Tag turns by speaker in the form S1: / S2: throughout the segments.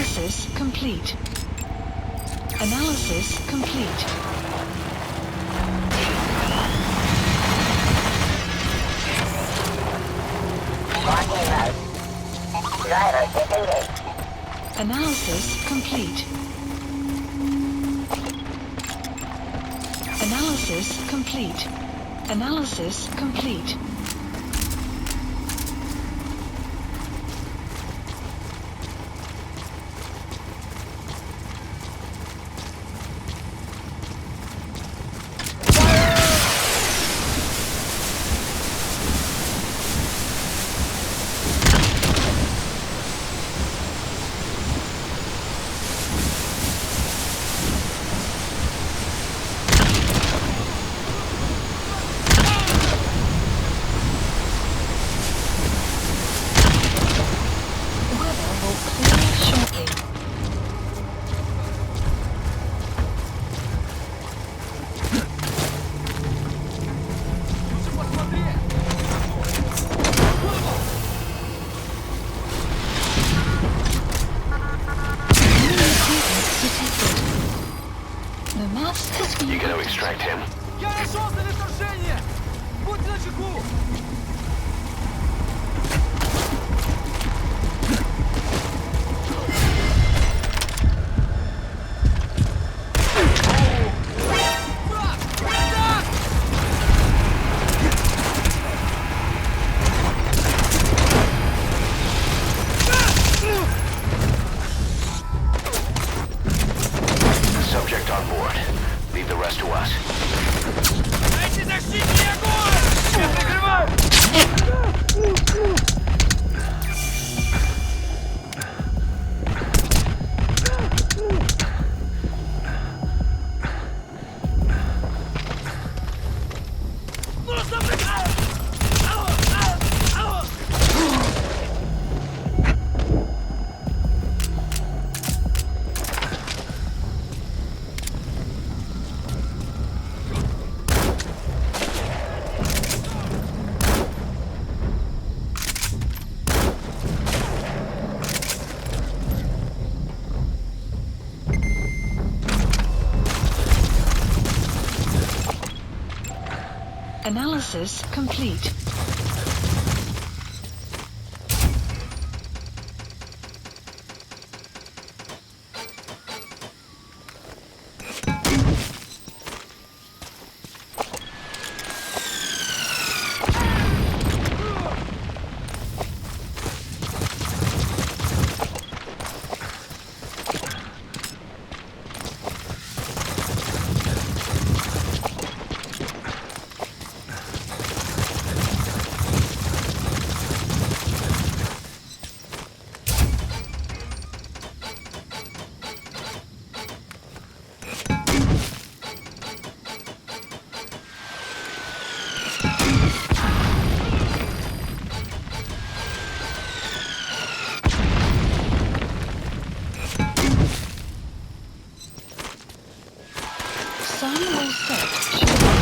S1: Analysis complete. Analysis complete.
S2: Locking mode. Driver disengaged.
S1: Analysis complete. Analysis complete. Analysis complete.
S3: You gonna extract him?
S4: Я нашел цель вторжения! Будьте начеку!
S3: Subject on board. Leave the rest to us.
S4: Дайте защитный огонь! Я прикрываю!
S1: Analysis complete. Sun will set shortly.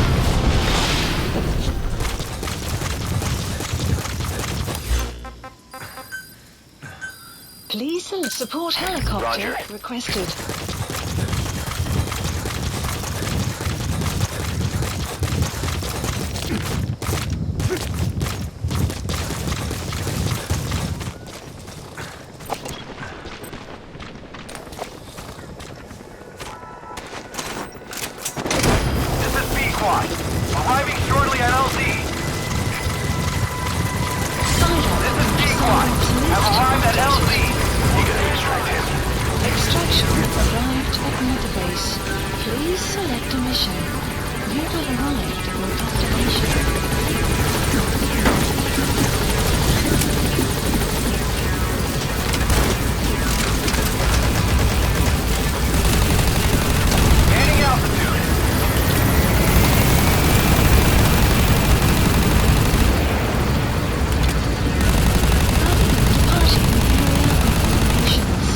S1: Please support helicopter
S3: Roger.
S1: requested.
S4: Arriving shortly at LZ. This is P-Quad. Have arrived at LZ.
S3: You gonna extract him?
S1: Extraction arrived at Mother Base. Please select a mission. You will arrive at your destination.
S4: Gaining altitude.
S1: Departing area of operations.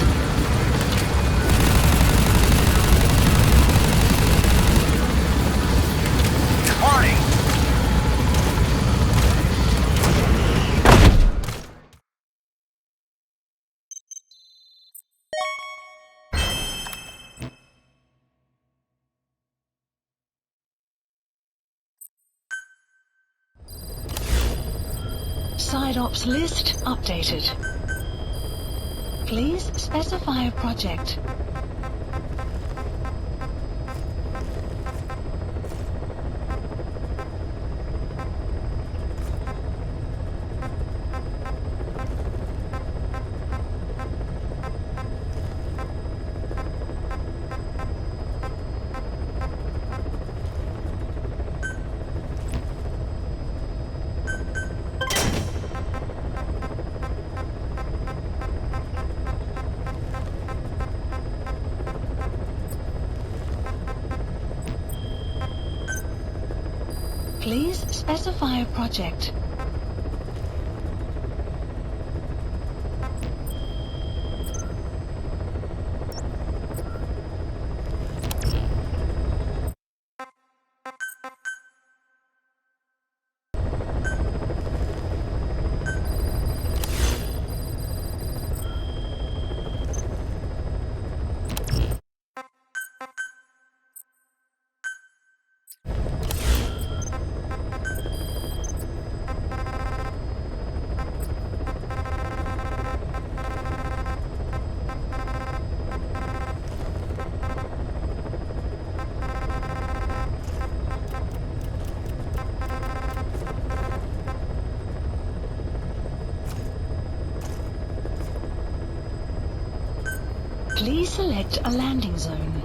S4: Departing.
S1: Side ops list updated. Please specify a project. Please specify a project. Please select a landing zone.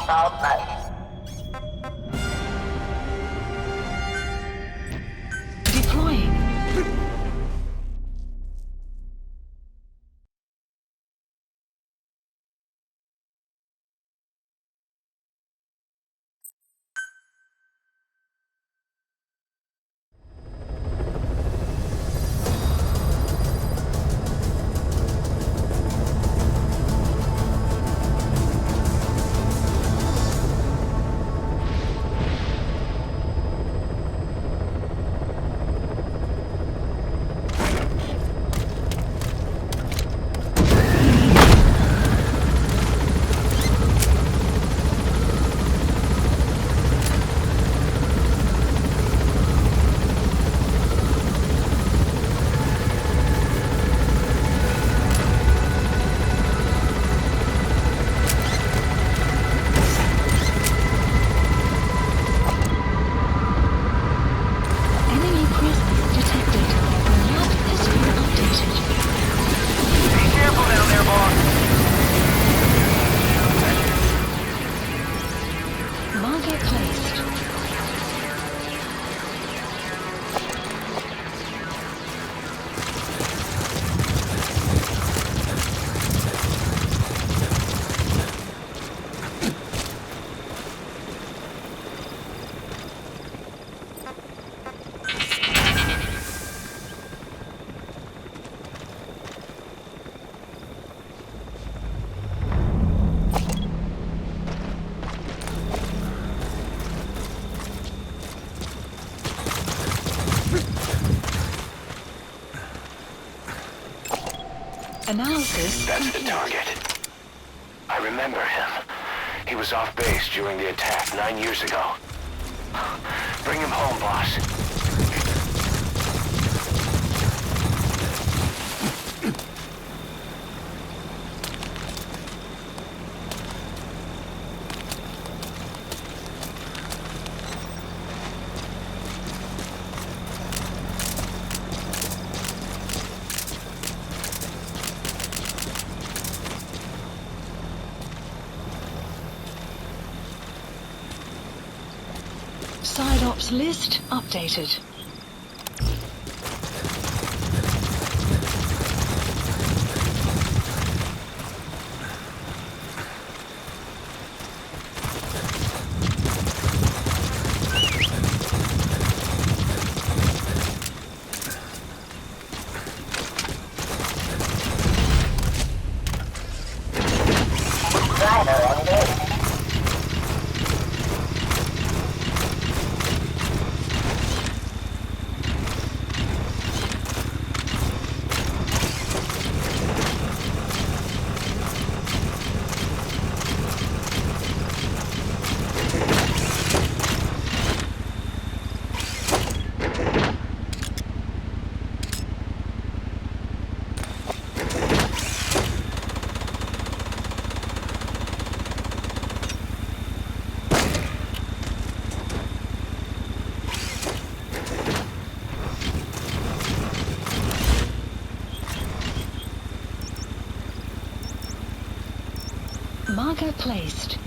S2: Default mode.
S1: Deploying. Enemy presence detected. Map has been updated.
S4: Be careful down there, boss.
S1: Marker placed. Analysis
S3: That's the
S1: complete.
S3: target. I remember him. He was off base during the attack 9 years ago. Bring him home, boss.
S1: Side ops list updated. Marker placed.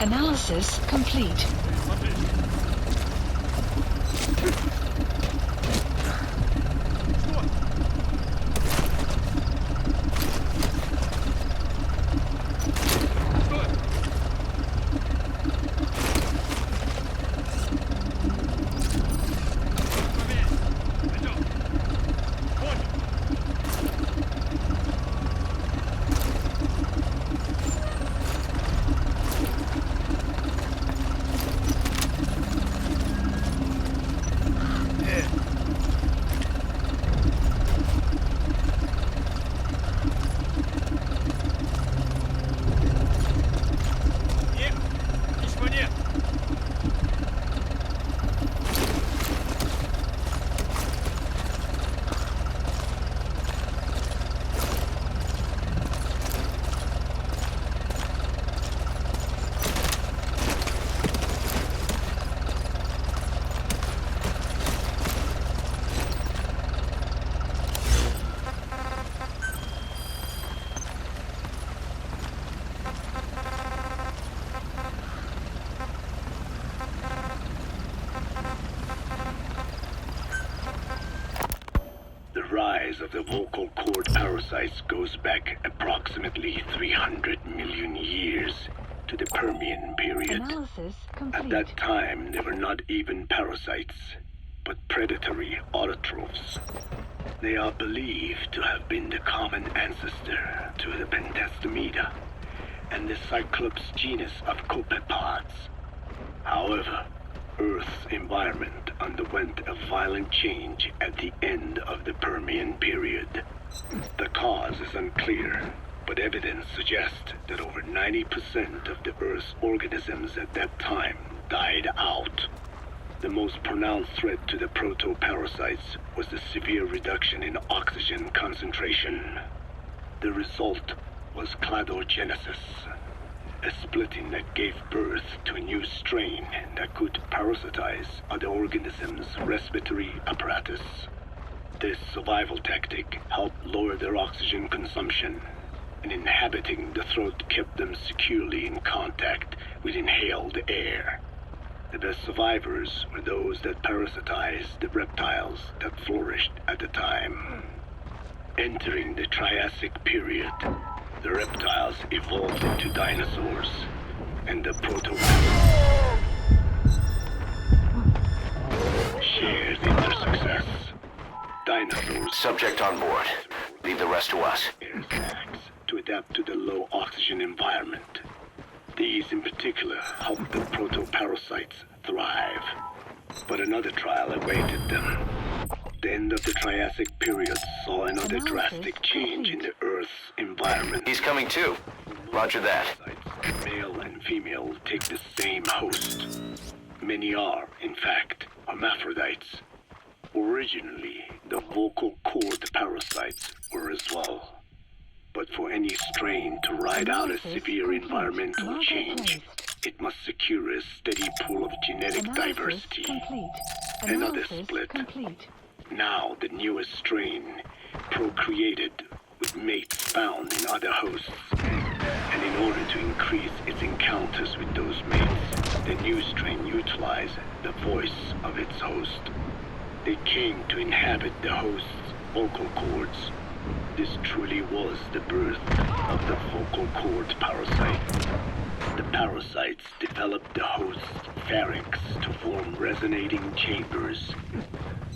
S1: Analysis complete.
S5: The rise of the vocal cord parasites goes back approximately 300 million years to the Permian period.
S1: Analysis
S5: At
S1: complete.
S5: that time, they were not even parasites, but predatory autotrophs. They are believed to have been the common ancestor to the Pentastomida and the Cyclops genus of copepods. However, Earth's environment underwent a violent change at the end of the Permian period. The cause is unclear, but evidence suggests that over 90% of the Earth's organisms at that time died out. The most pronounced threat to the protoparasites was the severe reduction in oxygen concentration. The result was cladogenesis, a splitting that gave birth to a new strain that could parasitize other organisms' respiratory apparatus. This survival tactic helped lower their oxygen consumption, and inhabiting the throat kept them securely in contact with inhaled air. The best survivors were those that parasitized the reptiles that flourished at the time. Entering the Triassic period, the reptiles evolved into dinosaurs, and the protoparasites shared in their success. Dinosaurs
S3: Subject on board. Leave the rest to us.
S5: air sacs to adapt to the low oxygen environment. These in particular helped the protoparasites thrive. But another trial awaited them. The end of the Triassic period saw another drastic change in the Earth's environment.
S3: He's coming too. Roger that.
S5: Male and female take the same host. Many are, in fact, hermaphrodites. Originally, the vocal cord parasites were as well. But for any strain to ride out a severe environmental change, it must secure a steady pool of genetic diversity.
S1: Complete.
S5: Another
S1: Analysis
S5: split.
S1: complete.
S5: Now the newest strain procreated with mates found in other hosts. And in order to increase its encounters with those mates, the new strain utilized the voice of its host. They came to inhabit the host's vocal cords. This truly was the birth of the vocal cord parasite. The parasites developed the host's pharynx to form resonating chambers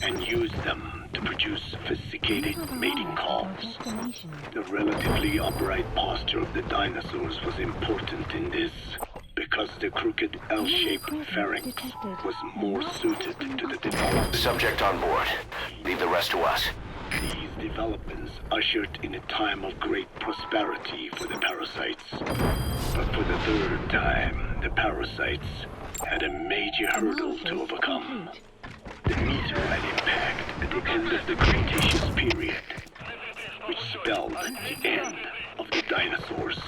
S5: and used them to produce sophisticated mating calls. The relatively upright posture of the dinosaurs was important in this, because because the crooked L-shaped pharynx was more suited to the development.
S3: Subject on board. Leave the rest to us.
S5: These developments ushered in a time of great prosperity for the parasites. But for the third time, the parasites had a major hurdle to overcome. The meteorite impact at the end of the Cretaceous period, which spelled the end of the dinosaurs.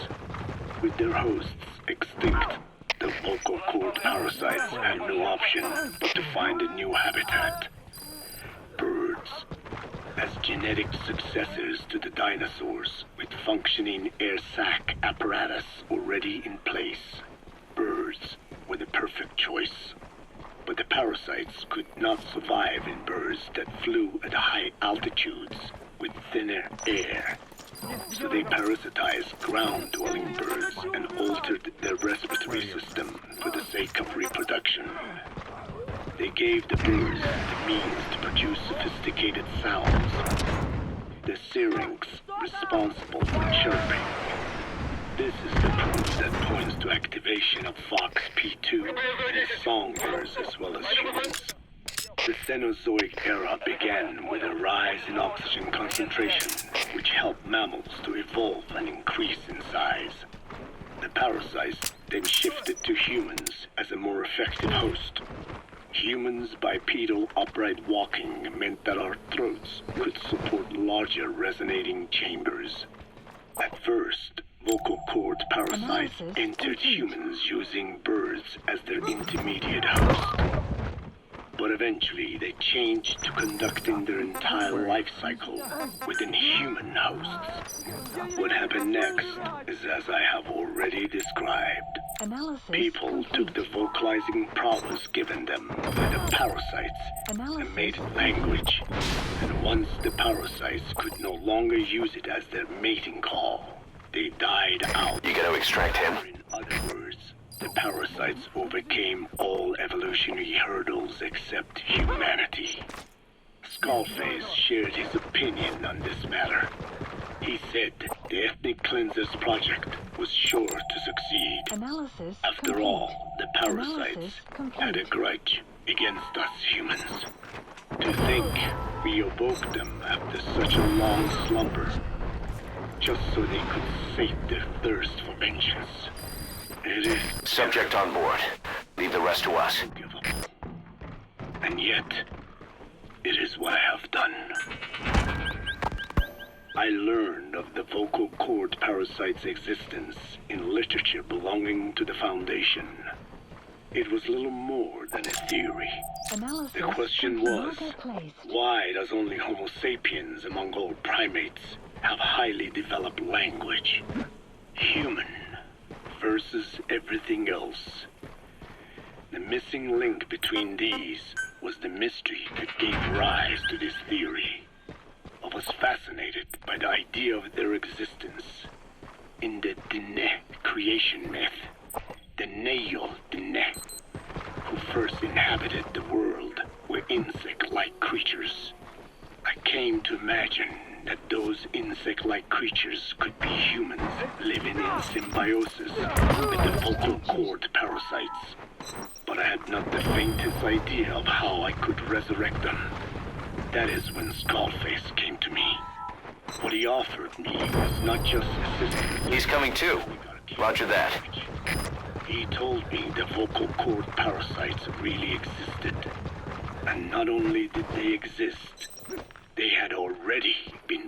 S5: With their hosts extinct, the vocal cord parasites had no option but to find a new habitat. Birds. As genetic successors to the dinosaurs, with functioning air sac apparatus already in place, birds were the perfect choice. But the parasites could not survive in birds that flew at high altitudes with thinner air. So they parasitized ground-dwelling birds and altered their respiratory system for the sake of reproduction. They gave the birds the means to produce sophisticated sounds. The syrinx responsible for chirping. This is the proof that points to activation of Fox P2 in songbirds as well as humans. The Cenozoic era began with a rise in oxygen concentration, which helped mammals to evolve and increase in size. The parasites then shifted to humans as a more effective host. Humans' bipedal upright walking meant that our throats could support larger resonating chambers. At first, vocal cord parasites entered humans using birds as their intermediate host. But eventually they changed to conducting their entire life cycle within human hosts. What happened next is as I have already described. People took the vocalizing prowess given them by the parasites and made it language. And once the parasites could no longer use it as their mating call, they died out.
S3: You gonna extract him?
S5: In other words, the parasites overcame all evolutionary hurdles except humanity. Skullface shared his opinion on this matter. He said the Ethnic Cleansers Project was sure to succeed. After all, the parasites had a grudge against us humans. To think we awoke them after such a long slumber, just so they could sate their thirst for vengeance. It is
S3: Subject on board. Leave the rest to us.
S5: unforgivable. And yet, it is what I have done. I learned of the vocal cord parasite's existence in literature belonging to the Foundation. It was little more than a theory. The question was, why does only Homo sapiens among all primates have highly developed language? Human versus everything else. The missing link between these was the mystery that gave rise to this theory. I was fascinated by the idea of their existence. In the Dene creation myth, the Neyo Dene, who first inhabited the world, were insect-like creatures. I came to imagine that those insect-like creatures could be humans living in symbiosis with the vocal cord parasites. But I had not the faintest idea of how I could resurrect them. That is when Skullface came to me. What he offered me was not just assistance.
S3: He's coming too. Roger that.
S5: He told me the vocal cord parasites really existed. And not only did they exist, they had already been